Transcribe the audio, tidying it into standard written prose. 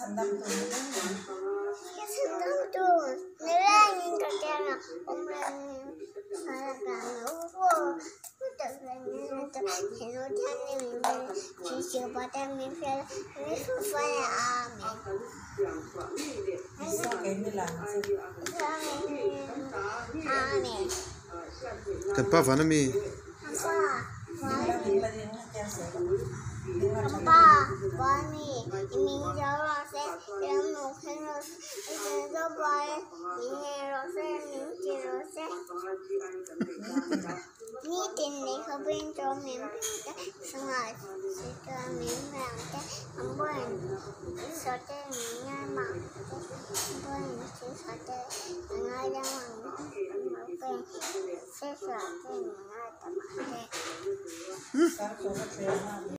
Sandam tu. Cái sandam tu, nếu là những cái kia là ông đang phải là nấu vô, tự nhiên tự thì nó cho nên mình chỉ chịu bắt em mình phải là mình. Sao cái này làm gì? Nè. Kan pa vana mi. Ba, Bonnie, mình nhớ là sẽ em một khi nó sẽ giúp bài mình nghe rồi sẽ mình chỉ rồi sẽ ní tiền này không bên cho mình xong rồi sẽ cho mình làm cái không bên sợ cái mình nghe mà không bên sẽ sợ cái mình nghe ra mà không bên sẽ sợ cái mình nghe tập cái